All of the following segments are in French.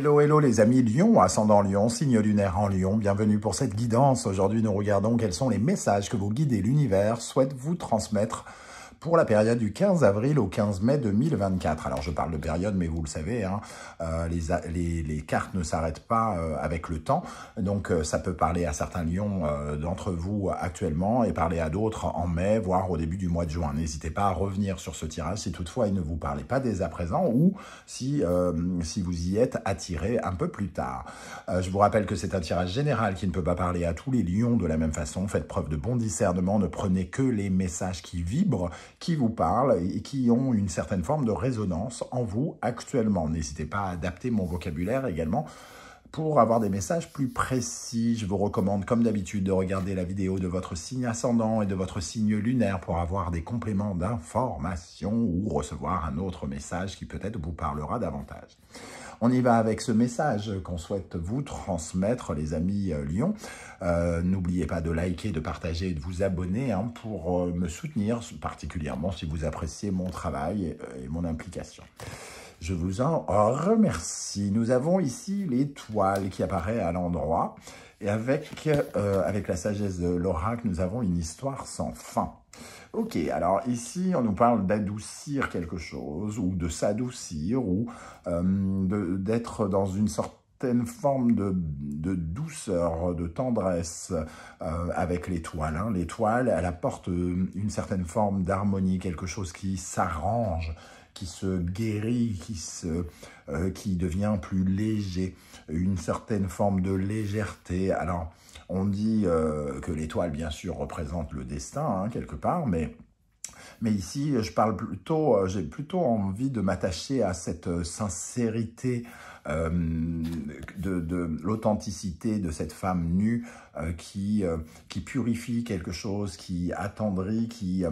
Hello, hello les amis Lion, ascendant Lion, signe lunaire en Lion, bienvenue pour cette guidance. Aujourd'hui, nous regardons quels sont les messages que vos guides et l'univers souhaitent vous transmettre pour la période du 15 avril au 15 mai 2024. Alors, je parle de période, mais vous le savez, hein, les cartes ne s'arrêtent pas avec le temps. Donc, ça peut parler à certains lions d'entre vous actuellement et parler à d'autres en mai, voire au début du mois de juin. N'hésitez pas à revenir sur ce tirage si toutefois il ne vous parlait pas dès à présent ou si vous y êtes attiré un peu plus tard. Je vous rappelle que c'est un tirage général qui ne peut pas parler à tous les lions de la même façon. Faites preuve de bon discernement, ne prenez que les messages qui vibrent, qui vous parlent et qui ont une certaine forme de résonance en vous actuellement. N'hésitez pas à adapter mon vocabulaire également pour avoir des messages plus précis. Je vous recommande, comme d'habitude, de regarder la vidéo de votre signe ascendant et de votre signe lunaire pour avoir des compléments d'information ou recevoir un autre message qui peut-être vous parlera davantage. On y va avec ce message qu'on souhaite vous transmettre, les amis Lions. N'oubliez pas de liker, de partager et de vous abonner pour me soutenir, particulièrement si vous appréciez mon travail et mon implication. Je vous en remercie. Nous avons ici l'étoile qui apparaît à l'endroit. Et avec la sagesse de l'oracle, nous avons une histoire sans fin. Ok, alors ici, on nous parle d'adoucir quelque chose, ou de s'adoucir, ou d'être dans une certaine forme de douceur, de tendresse avec l'étoile. Hein. L'étoile, elle apporte une certaine forme d'harmonie, quelque chose qui s'arrange, qui se guérit, qui devient plus léger, une certaine forme de légèreté. Alors, on dit que l'étoile, bien sûr, représente le destin, hein, quelque part, mais ici, j'ai plutôt envie de m'attacher à cette sincérité, de l'authenticité de cette femme nue qui purifie quelque chose, qui attendrit, qui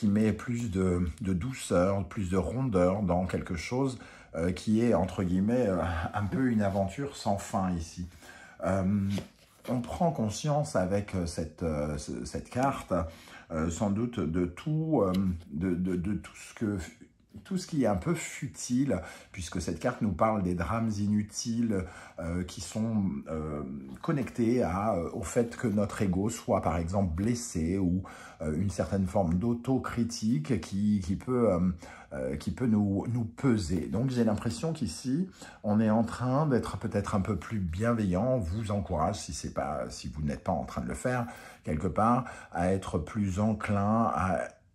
met plus de douceur, plus de rondeur dans quelque chose qui est, entre guillemets, un peu une aventure sans fin ici. On prend conscience avec cette carte, sans doute, de tout ce qui est un peu futile, puisque cette carte nous parle des drames inutiles qui sont connectés au fait que notre ego soit par exemple blessé ou une certaine forme d'autocritique qui peut nous peser. Donc j'ai l'impression qu'ici, on est en train d'être peut-être un peu plus bienveillant. On vous encourage, si vous n'êtes pas en train de le faire, quelque part, à être plus enclin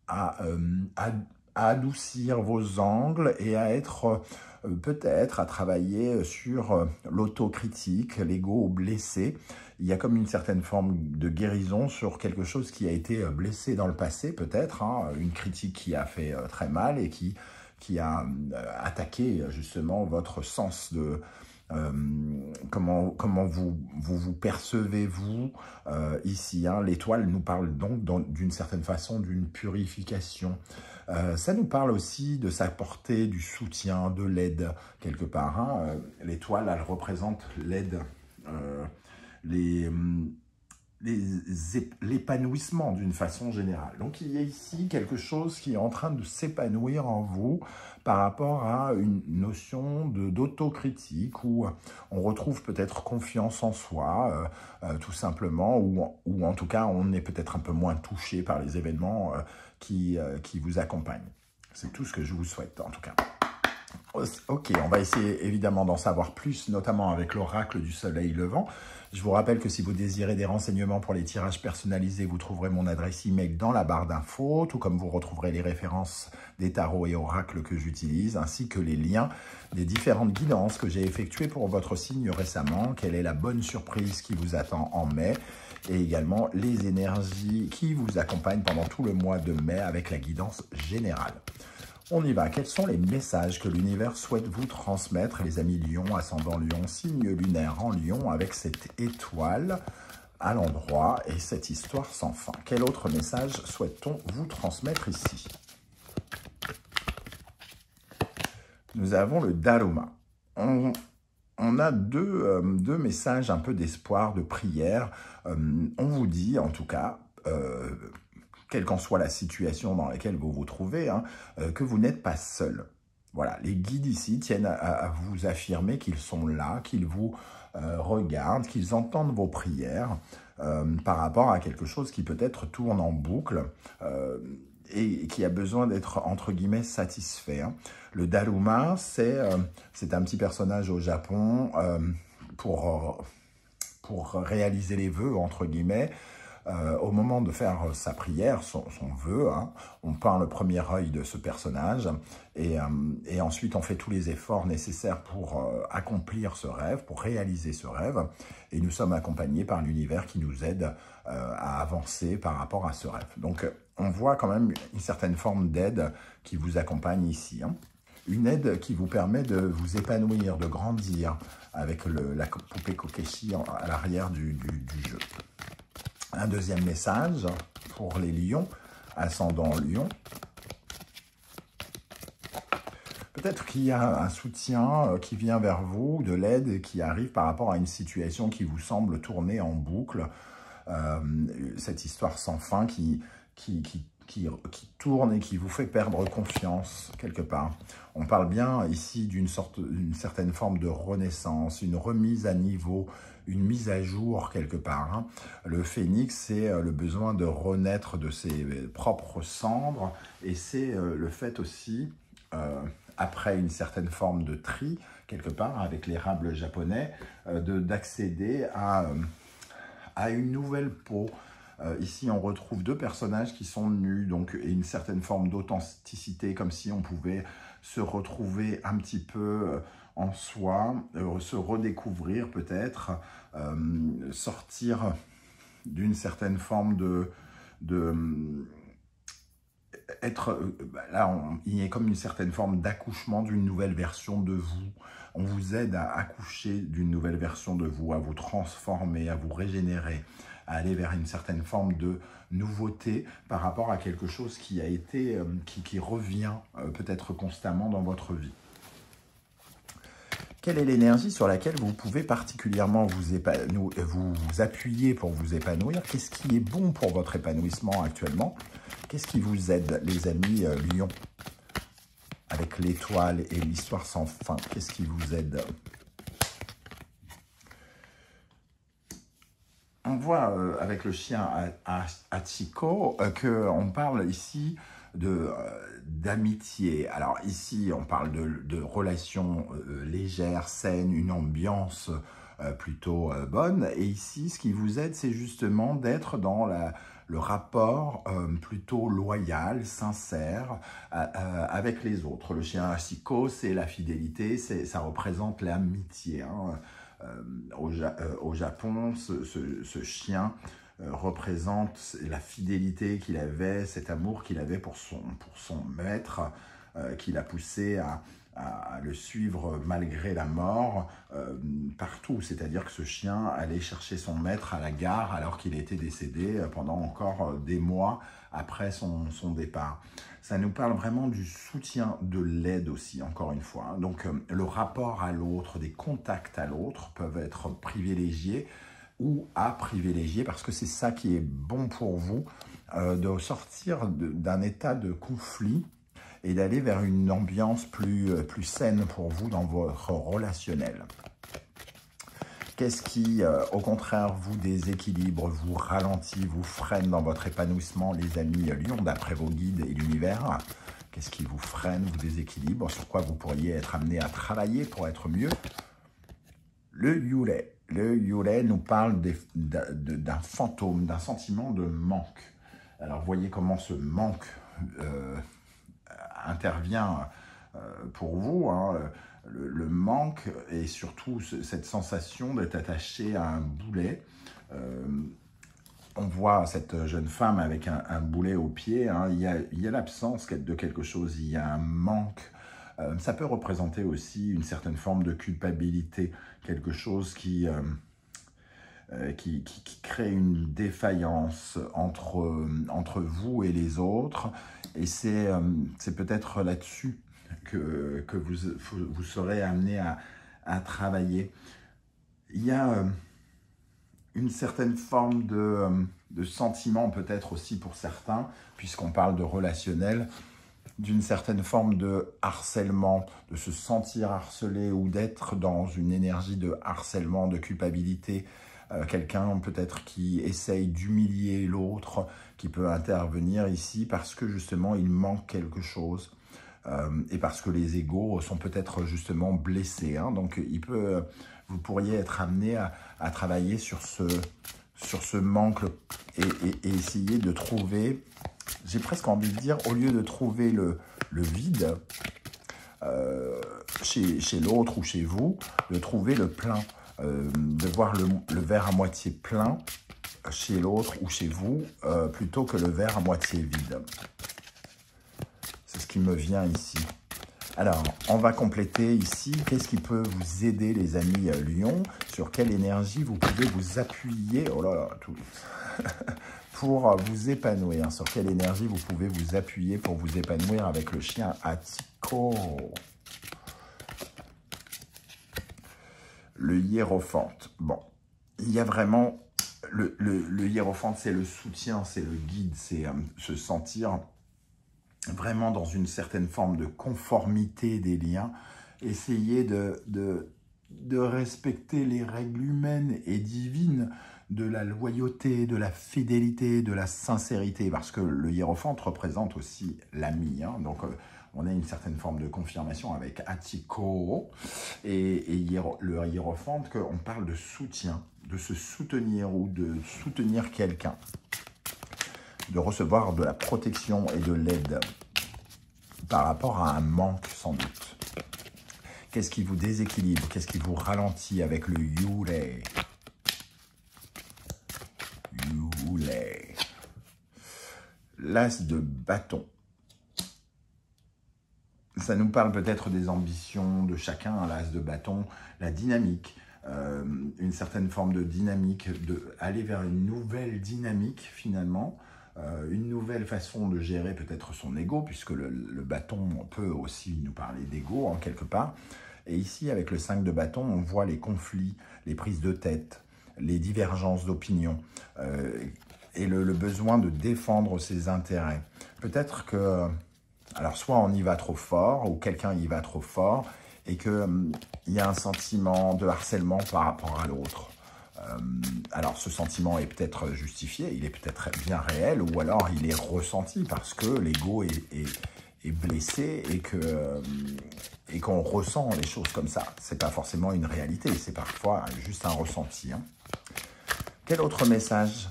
à adoucir vos angles et à être peut-être à travailler sur l'autocritique, l'ego blessé. Il y a comme une certaine forme de guérison sur quelque chose qui a été blessé dans le passé, peut-être, hein, une critique qui a fait très mal et qui a attaqué justement votre sens de comment vous percevez vous ici. Hein. L'étoile nous parle donc d'une certaine façon d'une purification. Ça nous parle aussi de s'apporter du soutien, de l'aide quelque part. Hein. L'étoile, elle représente l'aide, l'épanouissement d'une façon générale. Donc, il y a ici quelque chose qui est en train de s'épanouir en vous par rapport à une notion d'autocritique où on retrouve peut-être confiance en soi, tout simplement, ou en tout cas, on est peut-être un peu moins touché par les événements qui vous accompagnent. C'est tout ce que je vous souhaite, en tout cas. Ok, on va essayer évidemment d'en savoir plus, notamment avec l'oracle du soleil levant. Je vous rappelle que si vous désirez des renseignements pour les tirages personnalisés, vous trouverez mon adresse email dans la barre d'infos, tout comme vous retrouverez les références des tarots et oracles que j'utilise, ainsi que les liens des différentes guidances que j'ai effectuées pour votre signe récemment. Quelle est la bonne surprise qui vous attend en mai? Et également les énergies qui vous accompagnent pendant tout le mois de mai avec la guidance générale. On y va. Quels sont les messages que l'univers souhaite vous transmettre, les amis Lion, ascendant Lion, signe lunaire en Lion, avec cette étoile à l'endroit et cette histoire sans fin? Quel autre message souhaite-t-on vous transmettre ici? Nous avons le Dharma. On a deux messages un peu d'espoir, de prière. On vous dit, en tout cas, quelle qu'en soit la situation dans laquelle vous vous trouvez, hein, que vous n'êtes pas seul. Voilà, les guides ici tiennent à vous affirmer qu'ils sont là, qu'ils vous regardent, qu'ils entendent vos prières par rapport à quelque chose qui peut-être tourne en boucle et qui a besoin d'être, entre guillemets, satisfait. Hein. Le Daruma, c'est un petit personnage au Japon pour réaliser les vœux, entre guillemets. Au moment de faire sa prière, son vœu, hein, on peint le premier œil de ce personnage et ensuite on fait tous les efforts nécessaires pour accomplir ce rêve, pour réaliser ce rêve. Et nous sommes accompagnés par l'univers qui nous aide à avancer par rapport à ce rêve. Donc on voit quand même une certaine forme d'aide qui vous accompagne ici. Hein. Une aide qui vous permet de vous épanouir, de grandir avec la poupée Kokeshi à l'arrière du jeu. Un deuxième message pour les lions, ascendant lion. Peut-être qu'il y a un soutien qui vient vers vous, de l'aide qui arrive par rapport à une situation qui vous semble tourner en boucle. Cette histoire sans fin qui tourne et qui vous fait perdre confiance quelque part. On parle bien ici d'une certaine forme de renaissance, une remise à niveau, une mise à jour quelque part. Hein. Le phénix, c'est le besoin de renaître de ses propres cendres et c'est le fait aussi, après une certaine forme de tri, quelque part, avec l'érable japonais, d'accéder à une nouvelle peau. Ici, on retrouve deux personnages qui sont nus, donc et une certaine forme d'authenticité, comme si on pouvait se retrouver un petit peu en soi, se redécouvrir peut-être, sortir d'une certaine forme il y a comme une certaine forme d'accouchement d'une nouvelle version de vous. On vous aide à accoucher d'une nouvelle version de vous, à vous transformer, à vous régénérer, à aller vers une certaine forme de nouveauté par rapport à quelque chose qui a été, qui revient peut-être constamment dans votre vie. Quelle est l'énergie sur laquelle vous pouvez particulièrement vous appuyer pour vous épanouir? Qu'est-ce qui est bon pour votre épanouissement actuellement? Qu'est-ce qui vous aide, les amis Lion? Avec l'étoile et l'histoire sans fin, qu'est-ce qui vous aide? On voit avec le chien Hachiko qu'on parle ici d'amitié. Alors ici, on parle de relations légères, saines, une ambiance plutôt bonne. Et ici, ce qui vous aide, c'est justement d'être dans le rapport plutôt loyal, sincère avec les autres. Le chien Hachiko, c'est la fidélité, ça représente l'amitié. Hein. Au Japon, ce chien représente la fidélité qu'il avait, cet amour qu'il avait pour son maître, qui l'a poussé à le suivre malgré la mort partout. C'est-à-dire que ce chien allait chercher son maître à la gare alors qu'il était décédé pendant encore des mois après son départ. Ça nous parle vraiment du soutien, de l'aide aussi, encore une fois. Donc le rapport à l'autre, des contacts à l'autre peuvent être privilégiés ou à privilégier parce que c'est ça qui est bon pour vous, de sortir d'un état de conflit et d'aller vers une ambiance plus saine pour vous dans votre relationnel. Qu'est-ce qui, au contraire, vous déséquilibre, vous ralentit, vous freine dans votre épanouissement, les amis Lion, d'après vos guides et l'univers? Qu'est-ce qui vous freine, vous déséquilibre? Sur quoi vous pourriez être amené à travailler pour être mieux? Le Yurei. Le Yurei nous parle d'un fantôme, d'un sentiment de manque. Alors, voyez comment ce manque intervient pour vous, hein. Le manque et surtout cette sensation d'être attaché à un boulet. On voit cette jeune femme avec un boulet au pied. Hein. Il y a l'absence de quelque chose, il y a un manque. Ça peut représenter aussi une certaine forme de culpabilité, quelque chose qui crée une défaillance entre vous et les autres. Et c'est peut-être là-dessus que vous serez amené à travailler. Il y a une certaine forme de sentiment peut-être aussi pour certains, puisqu'on parle de relationnel, d'une certaine forme de harcèlement, de se sentir harcelé ou d'être dans une énergie de harcèlement, de culpabilité. Quelqu'un peut-être qui essaye d'humilier l'autre, qui peut intervenir ici parce que justement il manque quelque chose et parce que les égos sont peut-être justement blessés. Hein. Donc vous pourriez être amené à travailler sur ce manque et essayer de trouver, j'ai presque envie de dire, au lieu de trouver le vide chez l'autre ou chez vous, de trouver le plein. De voir le verre à moitié plein chez l'autre ou chez vous, plutôt que le verre à moitié vide. C'est ce qui me vient ici. Alors, on va compléter ici. Qu'est-ce qui peut vous aider, les amis Lion? Sur quelle énergie vous pouvez vous appuyer? Oh là là, tout pour vous épanouir. Sur quelle énergie vous pouvez vous appuyer pour vous épanouir avec le chien Atiko? Le hiérophante. Bon, il y a vraiment... Le hiérophante, c'est le soutien, c'est le guide, c'est se sentir vraiment dans une certaine forme de conformité des liens. Essayer de respecter les règles humaines et divines de la loyauté, de la fidélité, de la sincérité. Parce que le hiérophante représente aussi l'ami. Hein, donc... on a une certaine forme de confirmation avec Atiko et le hiérophante qu'on parle de soutien, de se soutenir ou de soutenir quelqu'un, de recevoir de la protection et de l'aide par rapport à un manque sans doute. Qu'est-ce qui vous déséquilibre? Qu'est-ce qui vous ralentit avec le Yule? Yule. L'as de bâton. Ça nous parle peut-être des ambitions de chacun, l'as de bâton, la dynamique, une certaine forme de dynamique, aller vers une nouvelle dynamique finalement, une nouvelle façon de gérer peut-être son ego, puisque le bâton peut aussi nous parler d'ego en quelque part. Et ici, avec le 5 de bâton, on voit les conflits, les prises de tête, les divergences d'opinion et le besoin de défendre ses intérêts. Peut-être que... alors, soit on y va trop fort, ou quelqu'un y va trop fort, et qu'il y a un sentiment de harcèlement par rapport à l'autre. Alors, ce sentiment est peut-être justifié, il est peut-être bien réel, ou alors il est ressenti parce que l'ego est blessé et qu'on ressent les choses comme ça. Ce n'est pas forcément une réalité, c'est parfois juste un ressenti. Hein. Quel autre message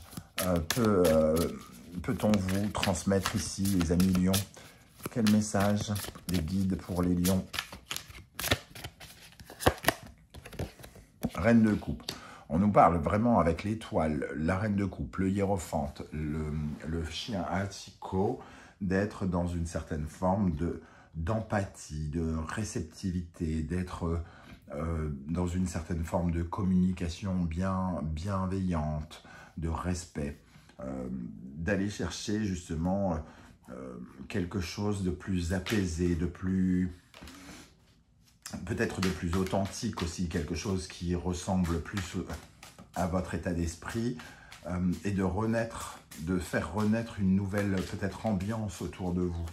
peut-on vous transmettre ici, les amis lions? Quel message des guides pour les lions? Reine de coupe. On nous parle vraiment avec l'étoile, la reine de coupe, le hiérophante, le chien Atiko, d'être dans une certaine forme d'empathie, de réceptivité, d'être dans une certaine forme de communication bienveillante, de respect, d'aller chercher justement... quelque chose de plus apaisé, de plus... peut-être de plus authentique aussi, quelque chose qui ressemble plus à votre état d'esprit et de faire renaître une nouvelle peut-être ambiance autour de vous.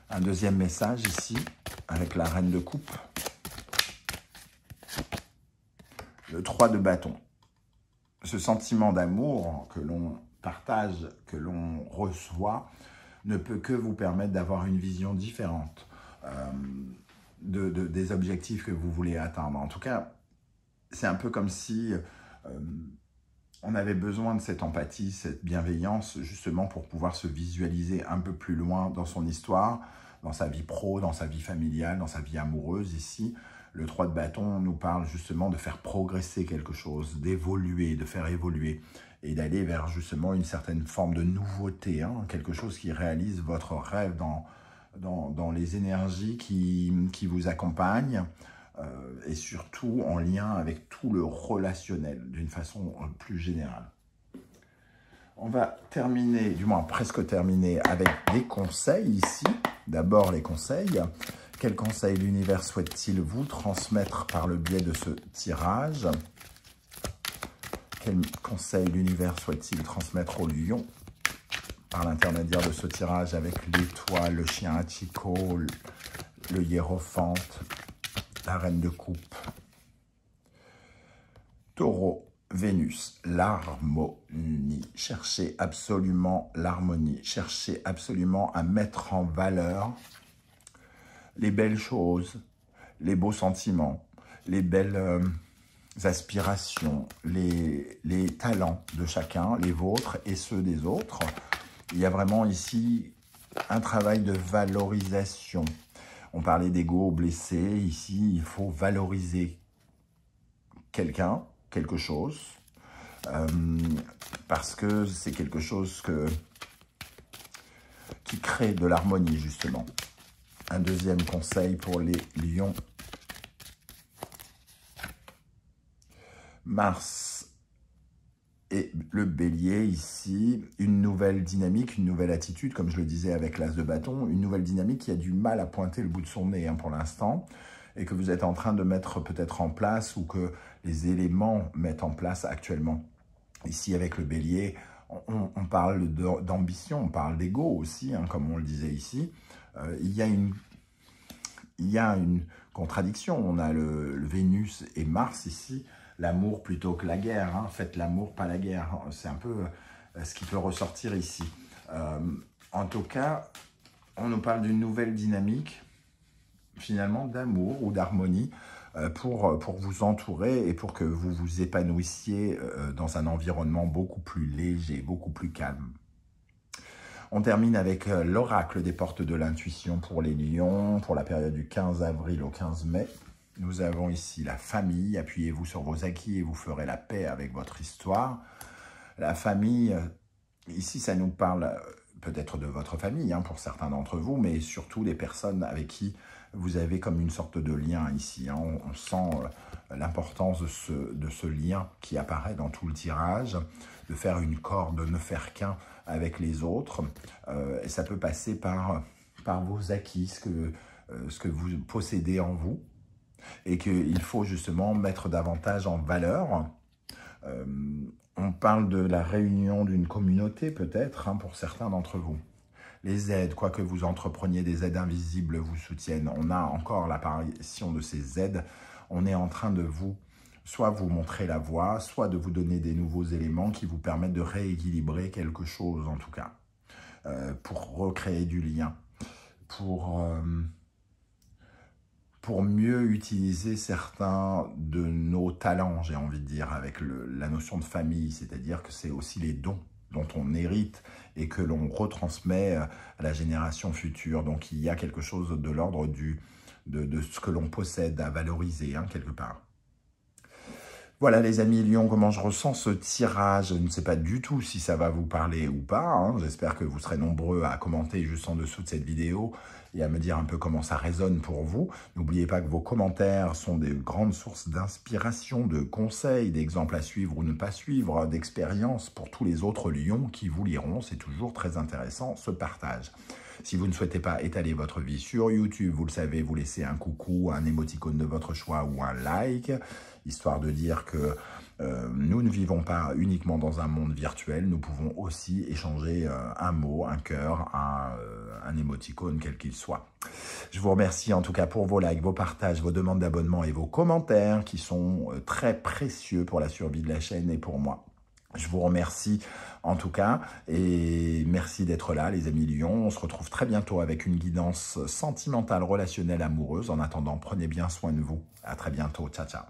Un deuxième message ici, avec la reine de coupe. Le 3 de bâton. Ce sentiment d'amour que l'on partage, que l'on reçoit, ne peut que vous permettre d'avoir une vision différente des objectifs que vous voulez atteindre. En tout cas, c'est un peu comme si on avait besoin de cette empathie, cette bienveillance, justement pour pouvoir se visualiser un peu plus loin dans son histoire, dans sa vie pro, dans sa vie familiale, dans sa vie amoureuse ici. Le 3 de bâton nous parle justement de faire progresser quelque chose, d'évoluer, de faire évoluer et d'aller vers justement une certaine forme de nouveauté, hein, quelque chose qui réalise votre rêve dans les énergies qui vous accompagnent et surtout en lien avec tout le relationnel d'une façon plus générale. On va terminer, du moins presque terminer, avec des conseils ici. D'abord les conseils. Quels conseils l'univers souhaite-t-il vous transmettre par le biais de ce tirage? Quels conseils l'univers souhaite-t-il transmettre aux lions? par l'intermédiaire de ce tirage avec l'étoile, le chien Hachiko, le hiérophante, la reine de coupe, Taureau, Vénus, l'harmonie. Cherchez absolument l'harmonie. Cherchez absolument à mettre en valeur les belles choses, les beaux sentiments, les belles aspirations, les talents de chacun, les vôtres et ceux des autres. Il y a vraiment ici un travail de valorisation. On parlait d'ego blessé. Ici, il faut valoriser quelqu'un, quelque chose, parce que c'est quelque chose qui crée de l'harmonie, justement. Un deuxième conseil pour les lions. Mars et le bélier, ici, une nouvelle dynamique, une nouvelle attitude, comme je le disais avec l'as de bâton, une nouvelle dynamique qui a du mal à pointer le bout de son nez pour l'instant, et que vous êtes en train de mettre peut-être en place, ou que les éléments mettent en place actuellement. Ici, avec le bélier, on parle d'ambition, on parle d'ego aussi, comme on le disait ici. Il y a une contradiction. On a le Vénus et Mars ici, l'amour plutôt que la guerre. Faites l'amour, pas la guerre. C'est un peu ce qui peut ressortir ici. En tout cas, on nous parle d'une nouvelle dynamique, finalement, d'amour ou d'harmonie pour vous entourer et pour que vous vous épanouissiez dans un environnement beaucoup plus léger, beaucoup plus calme. On termine avec l'oracle des portes de l'intuition pour les lions, pour la période du 15 avril au 15 mai. Nous avons ici la famille. Appuyez-vous sur vos acquis et vous ferez la paix avec votre histoire. La famille, ici, ça nous parle peut-être de votre famille, pour certains d'entre vous, mais surtout des personnes avec qui vous avez comme une sorte de lien ici. On sent l'importance de ce lien qui apparaît dans tout le tirage, de faire une corde, de ne faire qu'un avec les autres. Et ça peut passer par vos acquis, ce que vous possédez en vous, et qu'il faut justement mettre davantage en valeur. On parle de la réunion d'une communauté peut-être, pour certains d'entre vous. Les aides, quoi que vous entrepreniez, des aides invisibles vous soutiennent. On a encore l'apparition de ces aides. On est en train de soit vous montrer la voie, soit de vous donner des nouveaux éléments qui vous permettent de rééquilibrer quelque chose, en tout cas, pour recréer du lien, pour mieux utiliser certains de nos talents, j'ai envie de dire, avec la notion de famille, c'est-à-dire que c'est aussi les dons dont on hérite et que l'on retransmet à la génération future. Donc il y a quelque chose de l'ordre de ce que l'on possède à valoriser, quelque part. Voilà les amis Lions, comment je ressens ce tirage. Je ne sais pas du tout si ça va vous parler ou pas. J'espère que vous serez nombreux à commenter juste en dessous de cette vidéo et à me dire un peu comment ça résonne pour vous. N'oubliez pas que vos commentaires sont des grandes sources d'inspiration, de conseils, d'exemples à suivre ou ne pas suivre, d'expériences pour tous les autres lions qui vous liront. C'est toujours très intéressant ce partage. Si vous ne souhaitez pas étaler votre vie sur YouTube, vous le savez, vous laissez un coucou, un émoticône de votre choix ou un like, histoire de dire que nous ne vivons pas uniquement dans un monde virtuel, nous pouvons aussi échanger un mot, un cœur, un émoticône, quel qu'il soit. Je vous remercie en tout cas pour vos likes, vos partages, vos demandes d'abonnement et vos commentaires qui sont très précieux pour la survie de la chaîne et pour moi. Je vous remercie en tout cas et merci d'être là les amis Lions. On se retrouve très bientôt avec une guidance sentimentale, relationnelle, amoureuse. En attendant, prenez bien soin de vous. À très bientôt. Ciao, ciao.